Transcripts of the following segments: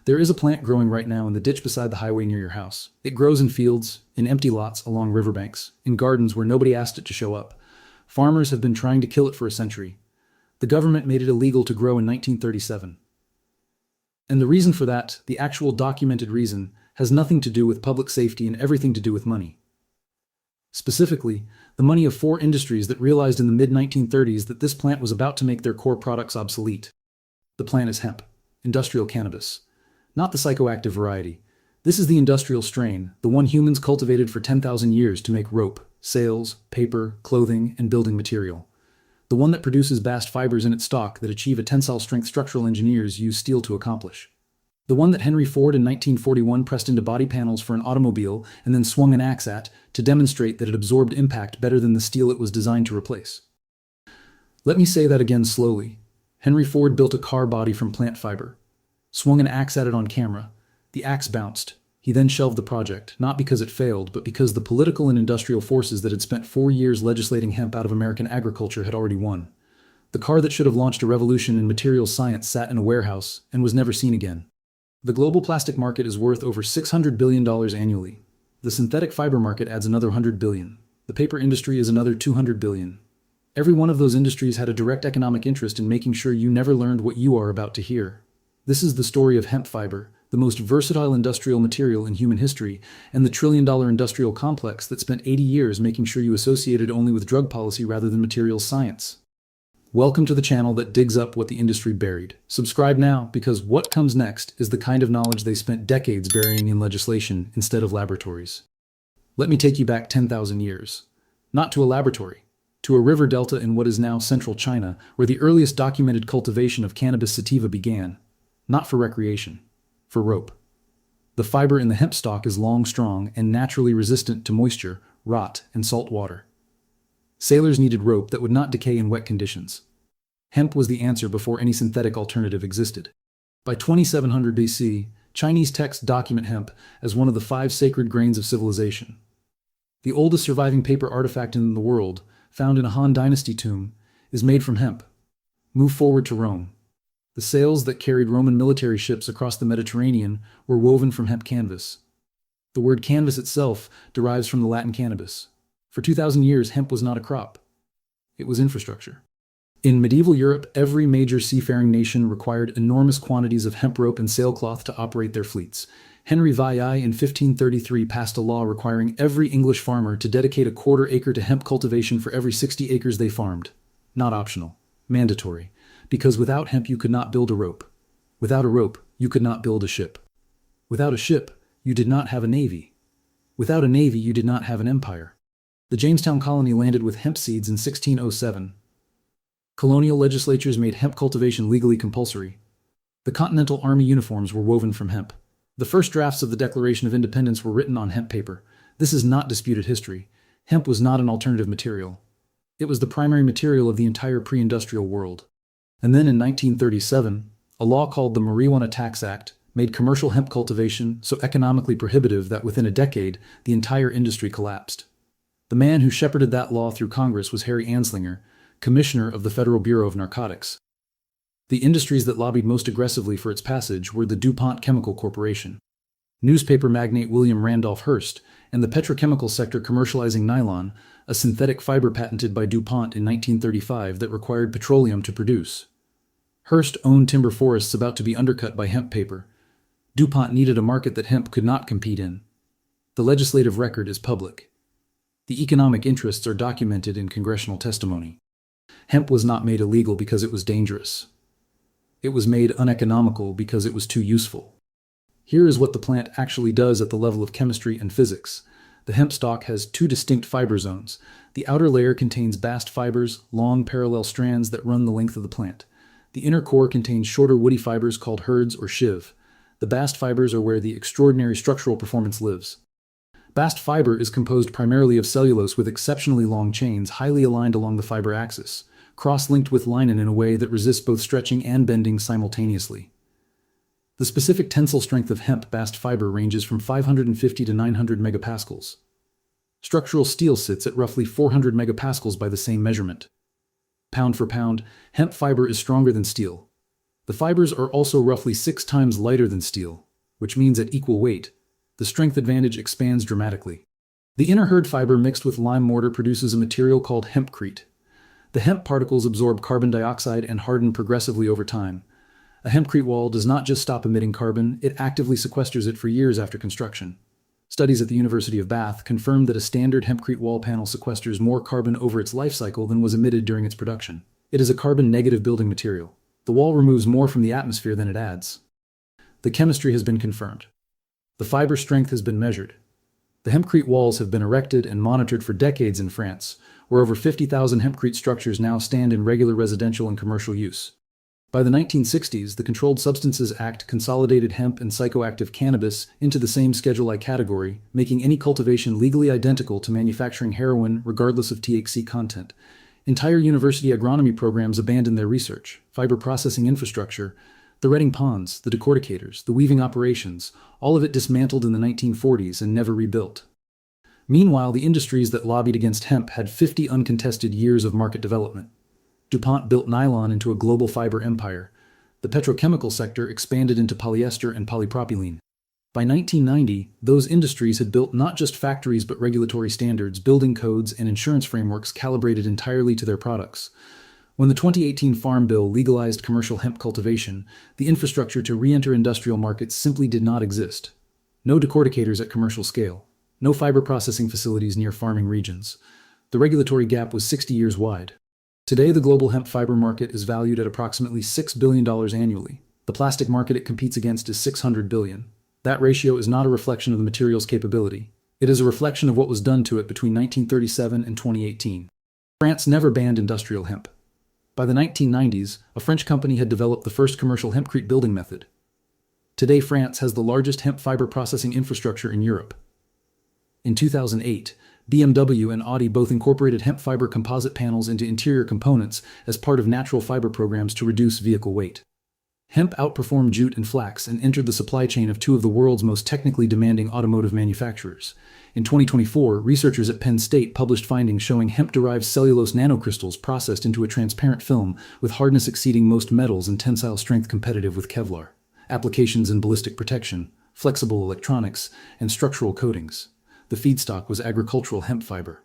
There is a plant growing right now in the ditch beside the highway near your house. It grows in fields, in empty lots along riverbanks, in gardens where nobody asked it to show up. Farmers have been trying to kill it for a century. The government made it illegal to grow in 1937. And the reason for that, the actual documented reason, has nothing to do with public safety and everything to do with money. Specifically, the money of four industries that realized in the mid-1930s that this plant was about to make their core products obsolete. The plant is hemp, industrial cannabis. Not the psychoactive variety. This is the industrial strain, the one humans cultivated for 10,000 years to make rope, sails, paper, clothing, and building material. The one that produces bast fibers in its stalk that achieve a tensile strength structural engineers use steel to accomplish. The one that Henry Ford in 1941 pressed into body panels for an automobile and then swung an axe at to demonstrate that it absorbed impact better than the steel it was designed to replace. Let me say that again slowly. Henry Ford built a car body from plant fiber. Swung an axe at it on camera. The axe bounced. He then shelved the project, not because it failed, but because the political and industrial forces that had spent 4 years legislating hemp out of American agriculture had already won. The car that should have launched a revolution in materials science sat in a warehouse and was never seen again. The global plastic market is worth over $600 billion annually. The synthetic fiber market adds another $100 billion. The paper industry is another $200 billion. Every one of those industries had a direct economic interest in making sure you never learned what you are about to hear. This is the story of hemp fiber, the most versatile industrial material in human history, and the trillion-dollar industrial complex that spent 80 years making sure you associated only with drug policy rather than materials science. Welcome to the channel that digs up what the industry buried. Subscribe now, because what comes next is the kind of knowledge they spent decades burying in legislation instead of laboratories. Let me take you back 10,000 years. Not to a laboratory, to a river delta in what is now central China, where the earliest documented cultivation of cannabis sativa began. Not for recreation, for rope. The fiber in the hemp stalk is long, strong, and naturally resistant to moisture, rot, and salt water. Sailors needed rope that would not decay in wet conditions. Hemp was the answer before any synthetic alternative existed. By 2700 BC, Chinese texts document hemp as one of the 5 sacred grains of civilization. The oldest surviving paper artifact in the world, found in a Han Dynasty tomb, is made from hemp. Move forward to Rome. The sails that carried Roman military ships across the Mediterranean were woven from hemp canvas. The word canvas itself derives from the Latin cannabis. For 2,000 years, hemp was not a crop. It was infrastructure. In medieval Europe, every major seafaring nation required enormous quantities of hemp rope and sailcloth to operate their fleets. Henry VIII in 1533 passed a law requiring every English farmer to dedicate a quarter acre to hemp cultivation for every 60 acres they farmed. Not optional. Mandatory. Because without hemp you could not build a rope. Without a rope, you could not build a ship. Without a ship, you did not have a navy. Without a navy, you did not have an empire. The Jamestown colony landed with hemp seeds in 1607. Colonial legislatures made hemp cultivation legally compulsory. The Continental Army uniforms were woven from hemp. The first drafts of the Declaration of Independence were written on hemp paper. This is not disputed history. Hemp was not an alternative material. It was the primary material of the entire pre-industrial world. And then in 1937, a law called the Marijuana Tax Act made commercial hemp cultivation so economically prohibitive that within a decade, the entire industry collapsed. The man who shepherded that law through Congress was Harry Anslinger, commissioner of the Federal Bureau of Narcotics. The industries that lobbied most aggressively for its passage were the DuPont Chemical Corporation, newspaper magnate William Randolph Hearst, and the petrochemical sector commercializing nylon, a synthetic fiber patented by DuPont in 1935 that required petroleum to produce. Hearst owned timber forests about to be undercut by hemp paper. DuPont needed a market that hemp could not compete in. The legislative record is public. The economic interests are documented in congressional testimony. Hemp was not made illegal because it was dangerous. It was made uneconomical because it was too useful. Here is what the plant actually does at the level of chemistry and physics. The hemp stalk has 2 distinct fiber zones. The outer layer contains bast fibers, long parallel strands that run the length of the plant. The inner core contains shorter woody fibers called hurds or shiv. The bast fibers are where the extraordinary structural performance lives. Bast fiber is composed primarily of cellulose with exceptionally long chains highly aligned along the fiber axis, cross-linked with linen in a way that resists both stretching and bending simultaneously. The specific tensile strength of hemp bast fiber ranges from 550 to 900 megapascals. Structural steel sits at roughly 400 megapascals by the same measurement. Pound for pound, hemp fiber is stronger than steel. The fibers are also roughly 6 times lighter than steel, which means at equal weight, the strength advantage expands dramatically. The inner herd fiber mixed with lime mortar produces a material called hempcrete. The hemp particles absorb carbon dioxide and harden progressively over time. A hempcrete wall does not just stop emitting carbon, it actively sequesters it for years after construction. Studies at the University of Bath confirmed that a standard hempcrete wall panel sequesters more carbon over its life cycle than was emitted during its production. It is a carbon-negative building material. The wall removes more from the atmosphere than it adds. The chemistry has been confirmed. The fiber strength has been measured. The hempcrete walls have been erected and monitored for decades in France, where over 50,000 hempcrete structures now stand in regular residential and commercial use. By the 1960s, the Controlled Substances Act consolidated hemp and psychoactive cannabis into the same Schedule I category, making any cultivation legally identical to manufacturing heroin regardless of THC content. Entire university agronomy programs abandoned their research, fiber processing infrastructure, the retting ponds, the decorticators, the weaving operations, all of it dismantled in the 1940s and never rebuilt. Meanwhile, the industries that lobbied against hemp had 50 uncontested years of market development. DuPont built nylon into a global fiber empire. The petrochemical sector expanded into polyester and polypropylene. By 1990, those industries had built not just factories but regulatory standards, building codes, and insurance frameworks calibrated entirely to their products. When the 2018 Farm Bill legalized commercial hemp cultivation, the infrastructure to re-enter industrial markets simply did not exist. No decorticators at commercial scale. No fiber processing facilities near farming regions. The regulatory gap was 60 years wide. Today, the global hemp fiber market is valued at approximately $6 billion annually. The plastic market it competes against is $600 billion. That ratio is not a reflection of the material's capability. It is a reflection of what was done to it between 1937 and 2018. France never banned industrial hemp. By the 1990s, a French company had developed the first commercial hempcrete building method. Today, France has the largest hemp fiber processing infrastructure in Europe. In 2008, BMW and Audi both incorporated hemp fiber composite panels into interior components as part of natural fiber programs to reduce vehicle weight. Hemp outperformed jute and flax and entered the supply chain of two of the world's most technically demanding automotive manufacturers. In 2024, researchers at Penn State published findings showing hemp-derived cellulose nanocrystals processed into a transparent film with hardness exceeding most metals and tensile strength competitive with Kevlar. Applications in ballistic protection, flexible electronics, and structural coatings. The feedstock was agricultural hemp fiber.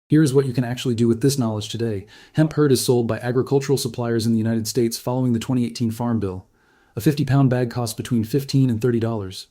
Here's what you can actually do with this knowledge today. Hemp hurd is sold by agricultural suppliers in the United States following the 2018 Farm Bill. A 50-pound bag costs between $15 and $30.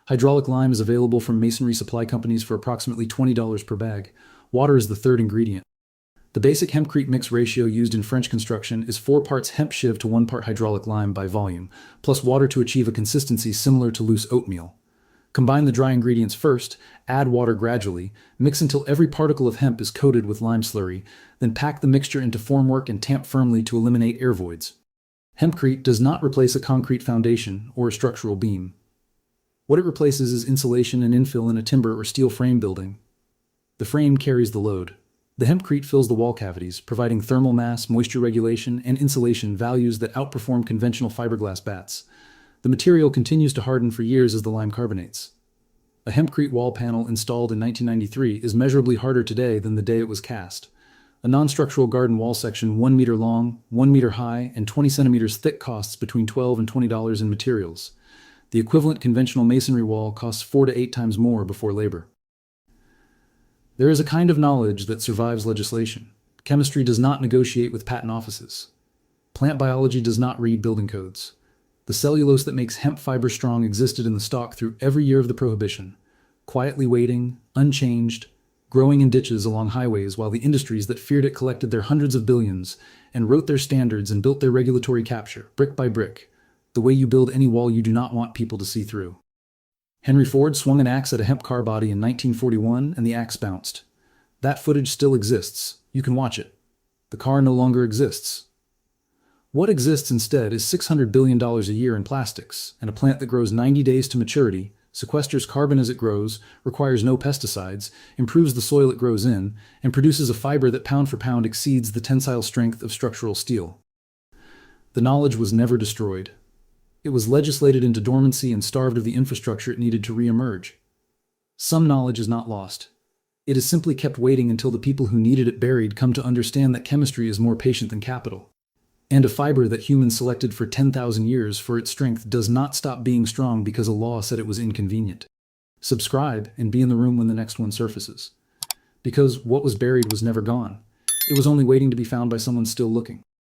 Hydraulic lime is available from masonry supply companies for approximately $20 per bag. Water is the third ingredient. The basic hempcrete mix ratio used in French construction is 4 parts hemp shiv to 1 part hydraulic lime by volume, plus water to achieve a consistency similar to loose oatmeal. Combine the dry ingredients first, add water gradually, mix until every particle of hemp is coated with lime slurry, then pack the mixture into formwork and tamp firmly to eliminate air voids. Hempcrete does not replace a concrete foundation or a structural beam. What it replaces is insulation and infill in a timber or steel frame building. The frame carries the load. The hempcrete fills the wall cavities, providing thermal mass, moisture regulation, and insulation values that outperform conventional fiberglass bats. The material continues to harden for years as the lime carbonates. A hempcrete wall panel installed in 1993 is measurably harder today than the day it was cast. A non-structural garden wall section 1 meter long, 1 meter high, and 20 centimeters thick costs between $12 and $20 in materials. The equivalent conventional masonry wall costs 4 to 8 times more before labor. There is a kind of knowledge that survives legislation. Chemistry does not negotiate with patent offices. Plant biology does not read building codes. The cellulose that makes hemp fiber strong existed in the stock through every year of the Prohibition, quietly waiting, unchanged, growing in ditches along highways while the industries that feared it collected their hundreds of billions and wrote their standards and built their regulatory capture, brick by brick, the way you build any wall you do not want people to see through. Henry Ford swung an axe at a hemp car body in 1941 and the axe bounced. That footage still exists. You can watch it. The car no longer exists. What exists instead is $600 billion a year in plastics, and a plant that grows 90 days to maturity, sequesters carbon as it grows, requires no pesticides, improves the soil it grows in, and produces a fiber that pound for pound exceeds the tensile strength of structural steel. The knowledge was never destroyed. It was legislated into dormancy and starved of the infrastructure it needed to re-emerge. Some knowledge is not lost. It is simply kept waiting until the people who needed it buried come to understand that chemistry is more patient than capital. And a fiber that humans selected for 10,000 years for its strength does not stop being strong because a law said it was inconvenient. Subscribe and be in the room when the next one surfaces. Because what was buried was never gone. It was only waiting to be found by someone still looking.